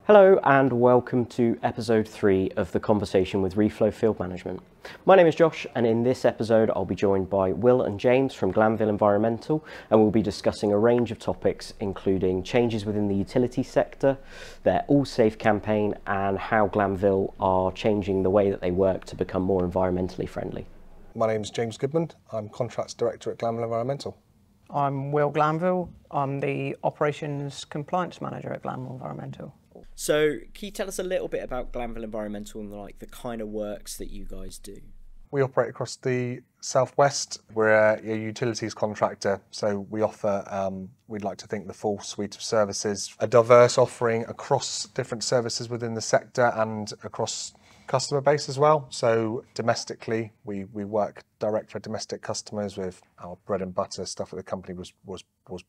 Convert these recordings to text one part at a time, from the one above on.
Hello and welcome to episode 3 of the Conversation with Reflow Field Management. My name is Josh, and in this episode I'll be joined by Will and James from Glanville Environmental, and we'll be discussing a range of topics including changes within the utility sector, their All Safe campaign, and how Glanville are changing the way that they work to become more environmentally friendly. My name's James Goodman. I'm Contracts Director at Glanville Environmental. I'm Will Glanville. I'm the Operations Compliance Manager at Glanville Environmental. So can you tell us a little bit about Glanville Environmental and the kind of works that you guys do? We operate across the southwest. We're a utilities contractor, so we offer, we'd like to think, the full suite of services, a diverse offering across different services within the sector and across customer base as well. So domestically, we work direct for domestic customers with our bread and butter stuff that the company was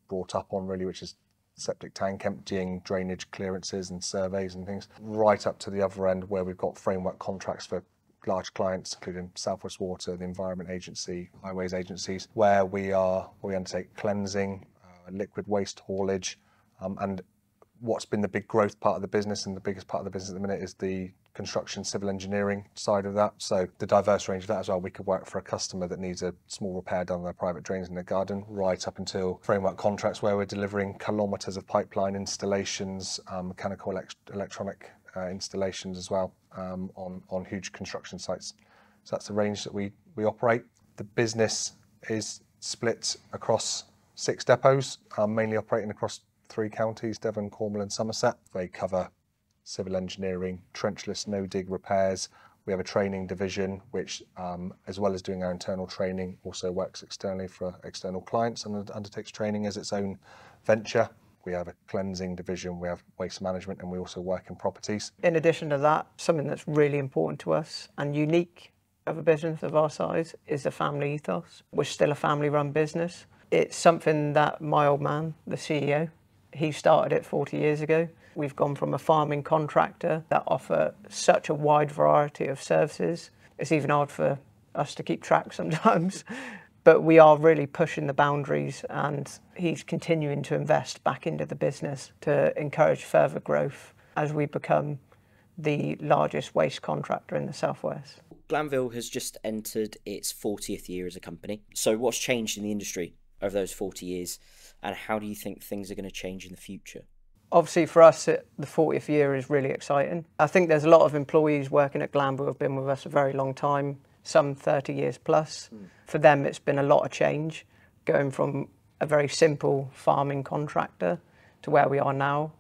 brought up on, really, which is septic tank emptying, drainage clearances and surveys and things, right up to the other end where we've got framework contracts for large clients, including South West Water, the Environment Agency, highways agencies, where we undertake cleansing, liquid waste haulage, and what's been the big growth part of the business and the biggest part of the business at the minute is the construction civil engineering side of that. So the diverse range of that as well. We could work for a customer that needs a small repair done on their private drains in their garden, right up until framework contracts where we're delivering kilometres of pipeline installations, mechanical electronic installations as well, on huge construction sites. So that's the range that we operate. The business is split across 6 depots, mainly operating across 3 counties, Devon, Cornwall and Somerset. They cover civil engineering, trenchless, no-dig repairs. We have a training division which, as well as doing our internal training, also works externally for external clients and undertakes training as its own venture. We have a cleansing division, we have waste management, and we also work in properties. In addition to that, something that's really important to us and unique of a business of our size is the family ethos. We're still a family-run business. It's something that my old man, the CEO, he started it 40 years ago. We've gone from a farming contractor that offer such a wide variety of services. It's even hard for us to keep track sometimes, but we are really pushing the boundaries, and he's continuing to invest back into the business to encourage further growth as we become the largest waste contractor in the southwest. Glanville has just entered its 40th year as a company. So what's changed in the industry over those 40 years, and how do you think things are going to change in the future? Obviously for us, the 40th year is really exciting. I think there's a lot of employees working at Glanville who have been with us a very long time, some 30 years plus. For them, it's been a lot of change, going from a very simple farming contractor to where we are now,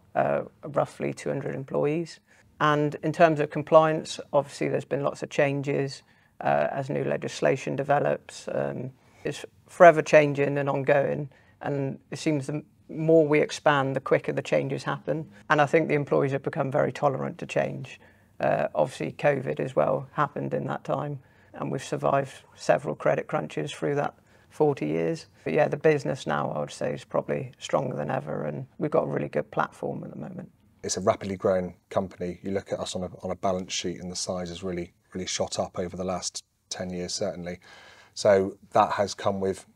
roughly 200 employees. And in terms of compliance, obviously there's been lots of changes as new legislation develops. It's forever changing and ongoing, and it seems the more we expand, the quicker the changes happen. And I think the employees have become very tolerant to change. Obviously COVID as well happened in that time, and we've survived several credit crunches through that 40 years. But yeah, the business now, I would say, is probably stronger than ever, and we've got a really good platform at the moment. It's a rapidly growing company. You look at us on a balance sheet and the size has really shot up over the last 10 years, certainly. So that has come with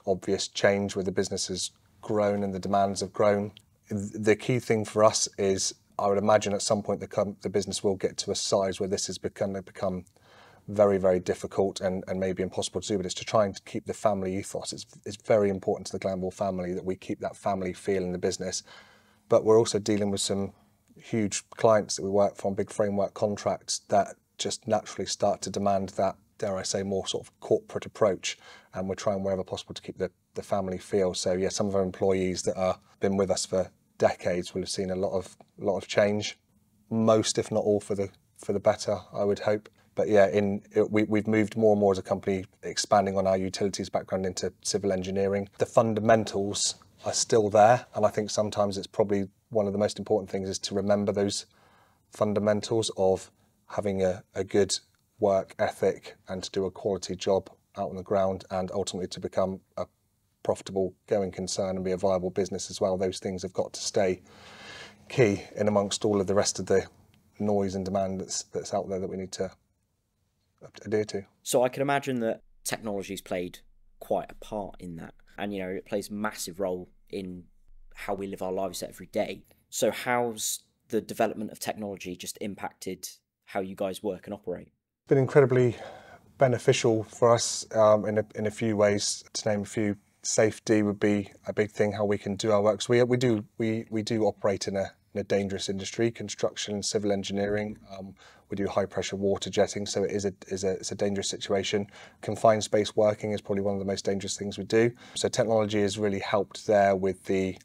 obvious change where the business has grown and the demands have grown. The key thing for us is, I would imagine at some point the business will get to a size where this has become very, very difficult and maybe impossible to do, but it's to try and keep the family ethos. It's very important to the Glanville family that we keep that family feel in the business. But we're also dealing with some huge clients that we work for on big framework contracts that just naturally start to demand that, dare I say, more sort of corporate approach, and we're trying wherever possible to keep the family feel. So yeah, some of our employees that are been with us for decades will have seen a lot of change, most if not all for the better, I would hope. But yeah, we've moved more and more as a company, expanding on our utilities background into civil engineering. The fundamentals are still there, and I think sometimes it's probably one of the most important things is to remember those fundamentals of having a good work ethic and to do a quality job out on the ground, and ultimately to become a profitable going concern and be a viable business as well. Those things have got to stay key in amongst all of the rest of the noise and demand that's out there that we need to adhere to. So I can imagine that technology's played quite a part in that, and it plays a massive role in how we live our lives every day. So how's the development of technology just impacted how you guys work and operate? Been incredibly beneficial for us in a few ways. To name a few, safety would be a big thing. How we can do our work. So we do operate in a dangerous industry, construction and civil engineering. We do high pressure water jetting, so it's a dangerous situation. Confined space working is probably one of the most dangerous things we do. So technology has really helped there with the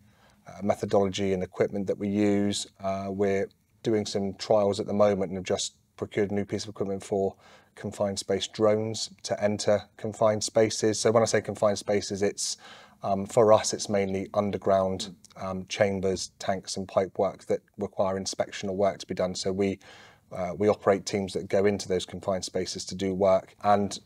methodology and equipment that we use. We're doing some trials at the moment and have just procured a new piece of equipment for confined space drones to enter confined spaces. So when I say confined spaces, it's for us, it's mainly underground chambers, tanks and pipe work that require inspectional work to be done. So we operate teams that go into those confined spaces to do work, and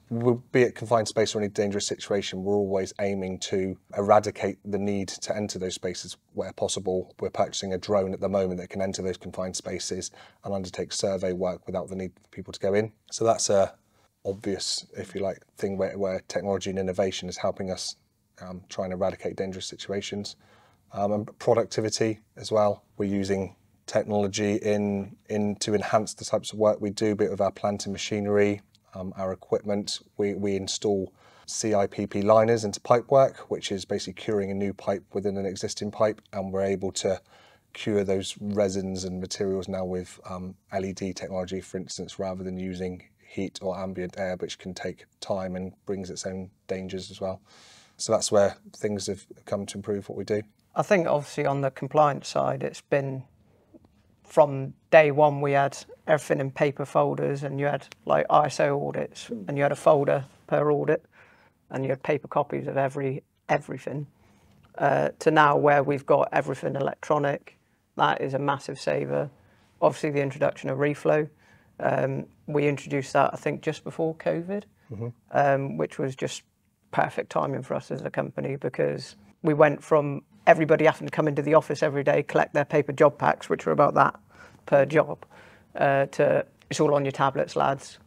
be it confined space or any dangerous situation, we're always aiming to eradicate the need to enter those spaces where possible. We're purchasing a drone at the moment that can enter those confined spaces and undertake survey work without the need for people to go in. So that's a obvious, if you like, thing where technology and innovation is helping us try and eradicate dangerous situations. And productivity as well. We're using technology to enhance the types of work we do, a bit of our plant and machinery, our equipment. We install CIPP liners into pipe work, which is basically curing a new pipe within an existing pipe, and we're able to cure those resins and materials now with LED technology, for instance, rather than using heat or ambient air, which can take time and brings its own dangers as well. So that's where things have come to improve what we do. I think obviously on the compliance side, it's been from day one, we had everything in paper folders, and you had like ISO audits, and you had a folder per audit, and you had paper copies of everything, to now where we've got everything electronic. That is a massive saver. Obviously the introduction of reflow, we introduced that I think just before COVID, which was just perfect timing for us as a company, because we went from everybody having to come into the office every day, collect their paper job packs, which are about that per job, to it's all on your tablets, lads,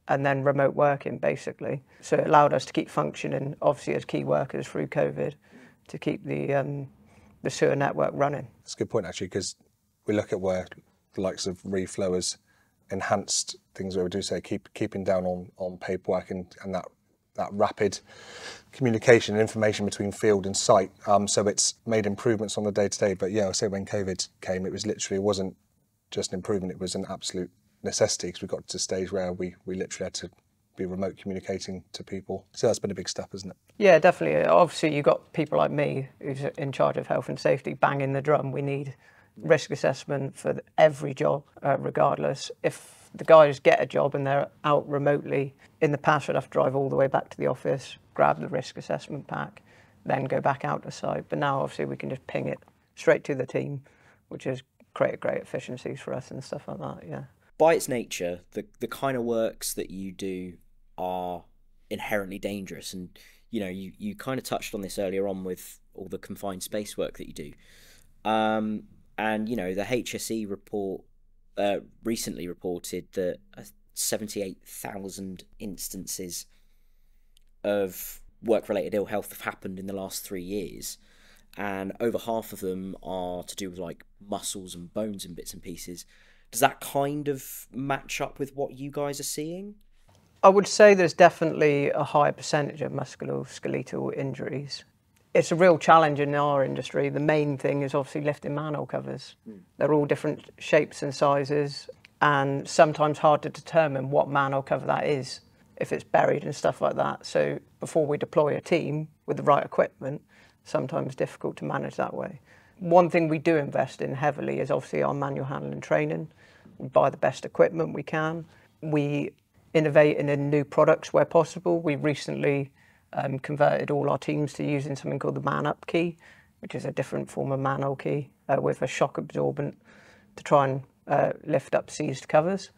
and then remote working basically. So it allowed us to keep functioning, obviously as key workers through COVID, to keep the sewer network running. That's a good point actually, because we look at where the likes of reflow has enhanced things where we do say keeping down on paperwork and that rapid communication and information between field and site. So it's made improvements on the day-to-day. But yeah, I say when COVID came, it wasn't just an improvement, it was an absolute necessity, because we got to a stage where we literally had to be remote communicating to people. So that's been a big step, isn't it? Yeah, definitely. Obviously you've got people like me who's in charge of health and safety banging the drum. We need risk assessment for every job, regardless. If the guys get a job and they're out remotely, in the past we'd have to drive all the way back to the office, grab the risk assessment pack, then go back out to site. But now obviously we can just ping it straight to the team, which has created great efficiencies for us and stuff like that, yeah. By its nature, the kind of works that you do are inherently dangerous, and you kind of touched on this earlier on with all the confined space work that you do. And the HSE report recently reported that 78,000 instances of work-related ill health have happened in the last 3 years, and over half of them are to do with like muscles and bones and bits and pieces. Does that kind of match up with what you guys are seeing? I would say there's definitely a higher percentage of musculoskeletal injuries. It's a real challenge in our industry. The main thing is obviously lifting manhole covers. They're all different shapes and sizes, and sometimes hard to determine what manhole cover that is, if it's buried and stuff like that. So before we deploy a team with the right equipment, sometimes difficult to manage that way. One thing we do invest in heavily is obviously our manual handling training. We buy the best equipment we can. We innovate in new products where possible. We recently converted all our teams to using something called the man-up key, which is a different form of manhole key with a shock absorbent to try and lift up seized covers.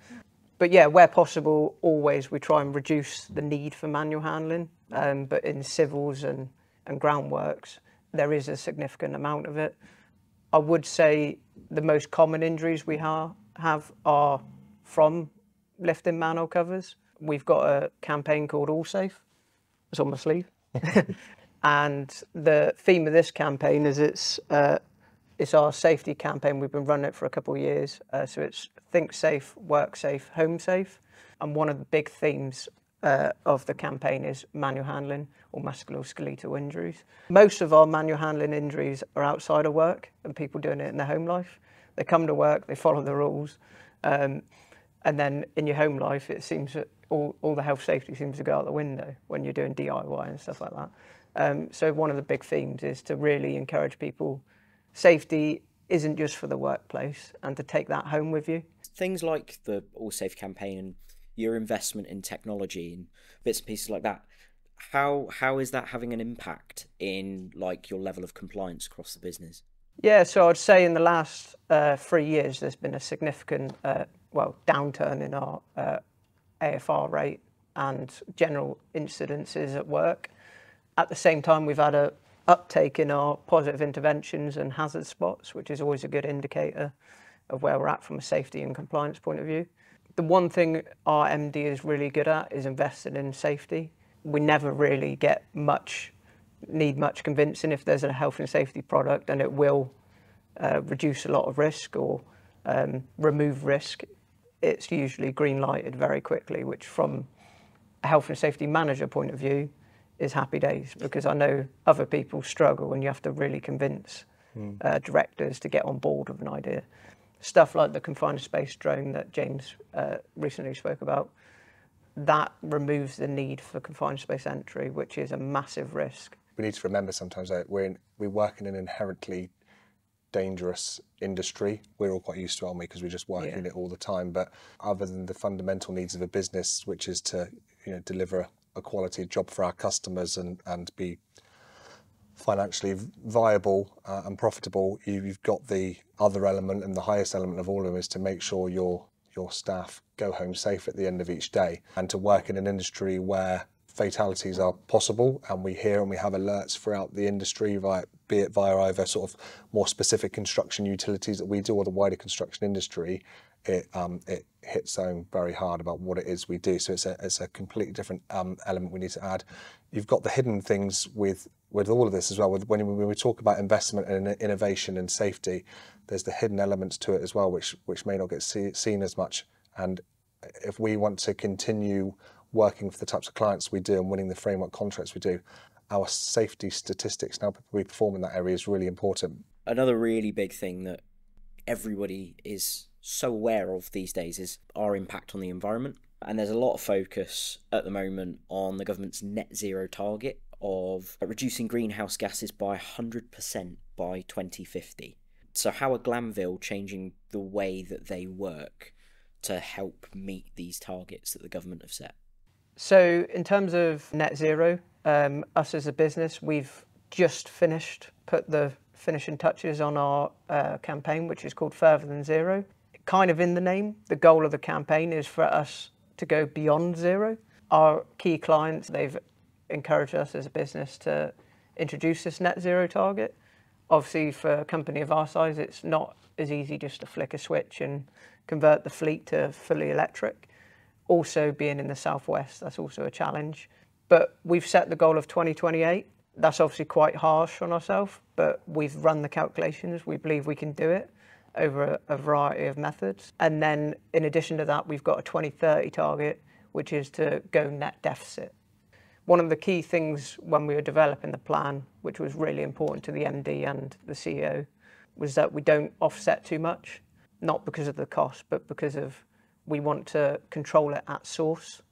But yeah, where possible, always we try and reduce the need for manual handling. But in civils and groundworks, there is a significant amount of it. I would say the most common injuries we have are from lifting manhole covers. We've got a campaign called All Safe. It's on my sleeve. And the theme of this campaign is it's It's our safety campaign. We've been running it for a couple of years. So it's think safe, work safe, home safe. And one of the big themes of the campaign is manual handling or musculoskeletal injuries. Most of our manual handling injuries are outside of work and people doing it in their home life. They come to work, they follow the rules. And then in your home life, it seems that all the health safety seems to go out the window when you're doing DIY and stuff like that. So one of the big themes is to really encourage people. Safety isn't just for the workplace, and to take that home with you. Things like the All Safe campaign and your investment in technology and bits and pieces like that, how is that having an impact in like your level of compliance across the business? Yeah, so I'd say in the last 3 years, there's been a significant downturn in our AFR rate and general incidences at work. At the same time, we've had a uptake in our positive interventions and hazard spots, which is always a good indicator of where we're at from a safety and compliance point of view. The one thing our MD is really good at is investing in safety. We never really need much convincing if there's a health and safety product, and it will reduce a lot of risk or remove risk. It's usually green lighted very quickly, which from a health and safety manager point of view is happy days, because I know other people struggle and you have to really convince directors to get on board with an idea. Stuff like the confined space drone that James recently spoke about, that removes the need for confined space entry, which is a massive risk. We need to remember sometimes that we work in an inherently dangerous industry. We're all quite used to it, aren't we? Because we just work in it all the time. But other than the fundamental needs of a business, which is to deliver a quality job for our customers and be financially viable and profitable, you've got the other element, and the highest element of all of them is to make sure your staff go home safe at the end of each day, and to work in an industry where fatalities are possible, and we hear and we have alerts throughout the industry, be it via either sort of more specific construction utilities that we do or the wider construction industry. It hits home very hard about what it is we do. So it's a completely different element we need to add. You've got the hidden things with all of this as well. When we talk about investment and innovation and safety, there's the hidden elements to it as well, which may not get seen as much. And if we want to continue working for the types of clients we do and winning the framework contracts we do, our safety statistics and how we perform in that area is really important. Another really big thing that everybody is so aware of these days is our impact on the environment. And there's a lot of focus at the moment on the government's net zero target of reducing greenhouse gases by 100% by 2050. So how are Glanville changing the way that they work to help meet these targets that the government have set? So in terms of net zero, us as a business, we've just put the finishing touches on our campaign, which is called Further Than Zero. Kind of in the name, the goal of the campaign is for us to go beyond zero. Our key clients, they've encouraged us as a business to introduce this net zero target. Obviously, for a company of our size, it's not as easy just to flick a switch and convert the fleet to fully electric. Also, being in the southwest, that's also a challenge. But we've set the goal of 2028. That's obviously quite harsh on ourselves, but we've run the calculations. We believe we can do it over a variety of methods. And then in addition to that, we've got a 2030 target, which is to go net deficit. One of the key things when we were developing the plan, which was really important to the MD and the CEO, was that we don't offset too much, not because of the cost, but because of we want to control it at source,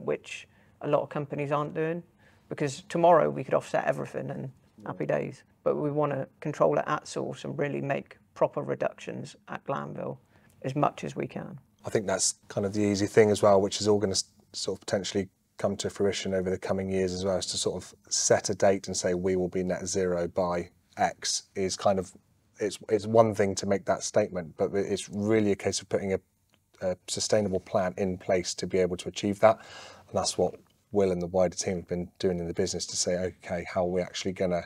which a lot of companies aren't doing, because tomorrow we could offset everything and happy days, but we want to control it at source and really make proper reductions at Glanville as much as we can. I think that's kind of the easy thing as well, which is all going to sort of potentially come to fruition over the coming years as well, is to sort of set a date and say we will be net zero by X. Is kind of, it's one thing to make that statement, but it's really a case of putting a sustainable plan in place to be able to achieve that. And that's what Will and the wider team have been doing in the business, to say, okay, how are we actually going to,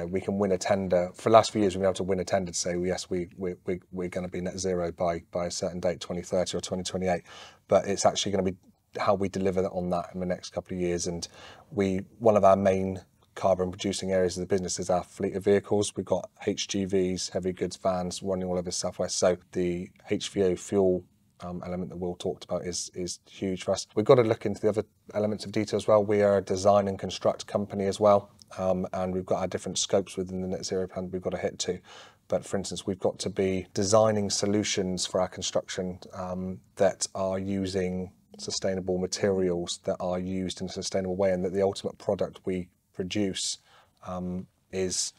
we can win a tender. For the last few years, we've been able to win a tender to say, well, yes, we're going to be net zero by a certain date, 2030 or 2028. But it's actually going to be how we deliver on that in the next couple of years. And one of our main carbon producing areas of the business is our fleet of vehicles. We've got HGVs, heavy goods vans running all over the southwest. So the HVO fuel element that Will talked about is huge for us. We've got to look into the other elements of detail as well. We are a design and construct company as well, and we've got our different scopes within the net zero plan we've got to hit to. But for instance, we've got to be designing solutions for our construction that are using sustainable materials, that are used in a sustainable way, and that the ultimate product we produce is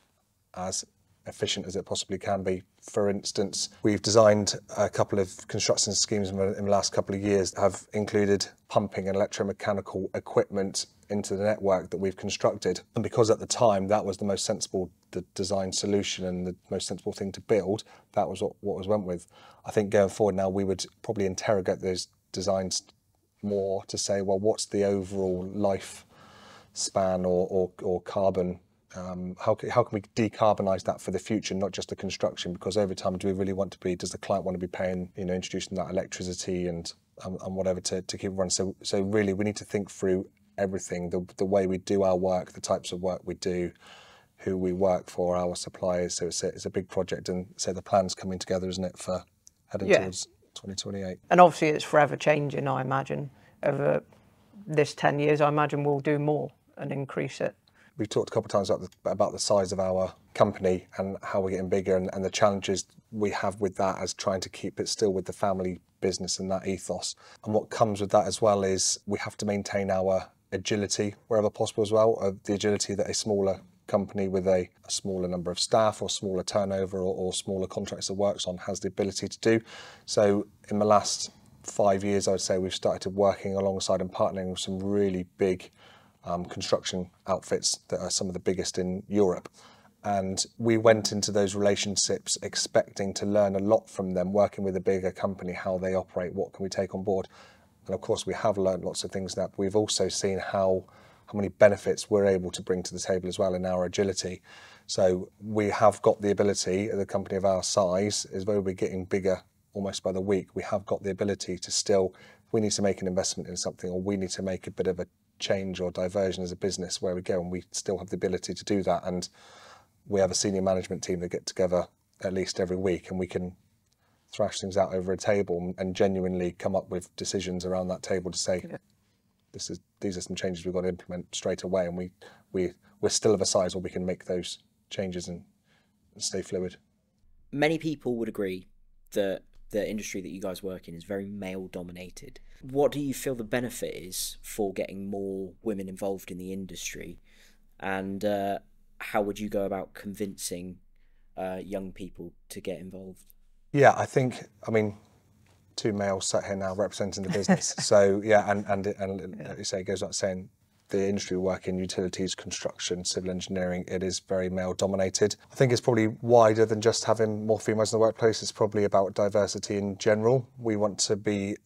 as efficient as it possibly can be. For instance, we've designed a couple of construction schemes in the last couple of years that have included pumping and electromechanical equipment into the network that we've constructed. And because at the time that was the most sensible design solution and the most sensible thing to build, that was what was went with. I think going forward now we would probably interrogate those designs more to say, well, what's the overall life span or carbon? How can we decarbonise that for the future, not just the construction? Because over time, do we really want to be? Does the client want to be paying, introducing that electricity and whatever to keep running? So really, we need to think through everything: the way we do our work, the types of work we do, who we work for, our suppliers. So it's a big project, and so the plan's coming together, isn't it, for heading towards 2028? And obviously, it's forever changing. I imagine over this 10 years, I imagine we'll do more and increase it. We've talked a couple of times about the size of our company and how we're getting bigger and the challenges we have with that as trying to keep it still with the family business and that ethos. And what comes with that as well is we have to maintain our agility wherever possible as well, the agility that a smaller company with a smaller number of staff or smaller turnover or smaller contracts that works on has the ability to do. So in the last 5 years, I would say we've started working alongside and partnering with some really big construction outfits that are some of the biggest in Europe. And we went into those relationships expecting to learn a lot from them, working with a bigger company, how they operate, what can we take on board. And of course, we have learned lots of things that we've also seen how many benefits we're able to bring to the table as well in our agility. So we have got the ability, as a company of our size, as though we're getting bigger almost by the week, we have got the ability to still, if we need to make an investment in something or we need to make a bit of a change or diversion as a business, where we go, and we still have the ability to do that. And we have a senior management team that get together at least every week, and we can thrash things out over a table and genuinely come up with decisions around that table to say, these are some changes we've got to implement straight away, and we're still of a size where we can make those changes and stay fluid. Many people would agree that the industry that you guys work in is very male dominated. What do you feel the benefit is for getting more women involved in the industry, and how would you go about convincing young people to get involved? Yeah, I mean, two males sat here now representing the business. So yeah, and like you say, it goes without saying, the industry we work in, utilities, construction, civil engineering, it is very male dominated. I think it's probably wider than just having more females in the workplace. It's probably about diversity in general. We want to be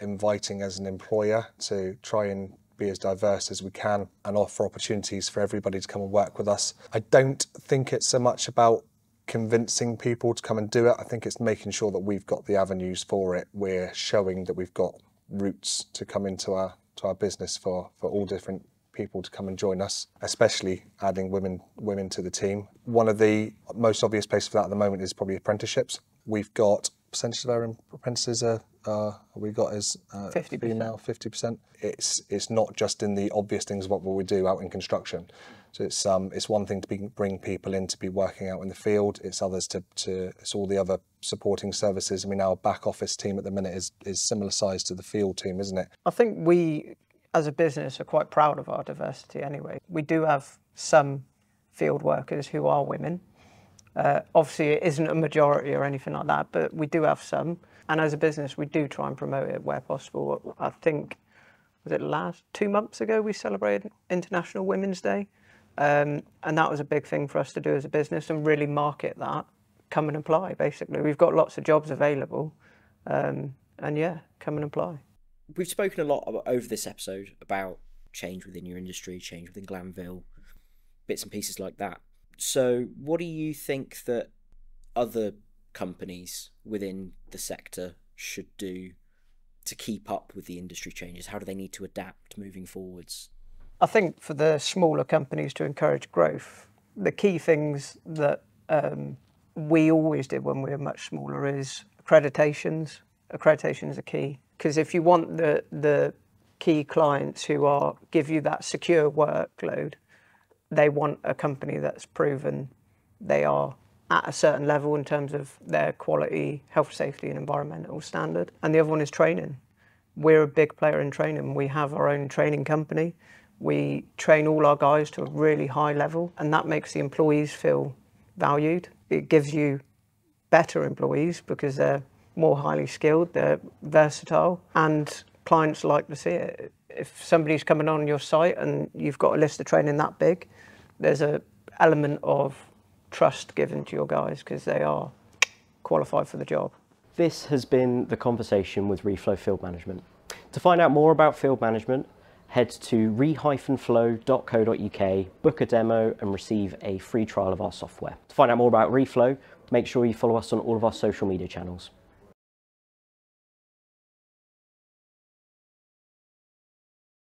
inviting as an employer to try and be as diverse as we can and offer opportunities for everybody to come and work with us. I don't think it's so much about convincing people to come and do it. I think it's making sure that we've got the avenues for it. We're showing that we've got routes to come into our business for all different people to come and join us, especially adding women to the team. One of the most obvious places for that at the moment is probably apprenticeships. We've got percentage of our apprentices we got as 50%. Female, 50%. It's not just in the obvious things of what we do out in construction. So it's one thing to bring people in to be working out in the field. It's others it's all the other supporting services. I mean, our back office team at the minute is similar size to the field team, isn't it? I think we, as a business, are quite proud of our diversity anyway. We do have some field workers who are women. Obviously, it isn't a majority or anything like that, but we do have some. And as a business, we do try and promote it where possible. I think, was it 2 months ago, we celebrated International Women's Day. And that was a big thing for us to do as a business and really market that. Come and apply, basically. We've got lots of jobs available. And yeah, come and apply. We've spoken a lot over this episode about change within your industry, change within Glanville, bits and pieces like that. So what do you think that other companies within the sector should do to keep up with the industry changes? How do they need to adapt moving forwards? I think for the smaller companies to encourage growth, the key things that we always did when we were much smaller is accreditations. Accreditations are key, because if you want the key clients who give you that secure workload, they want a company that's proven they are at a certain level in terms of their quality, health, safety and environmental standard. And the other one is training. We're a big player in training. We have our own training company. We train all our guys to a really high level, and that makes the employees feel valued. It gives you better employees because they're more highly skilled, they're versatile, and clients like to see it. If somebody's coming on your site and you've got a list of training that big, there's an element of trust given to your guys because they are qualified for the job. This has been the conversation with Reflow Field Management. To find out more about field management, head to re-flow.co.uk, book a demo and receive a free trial of our software. To find out more about Reflow, make sure you follow us on all of our social media channels.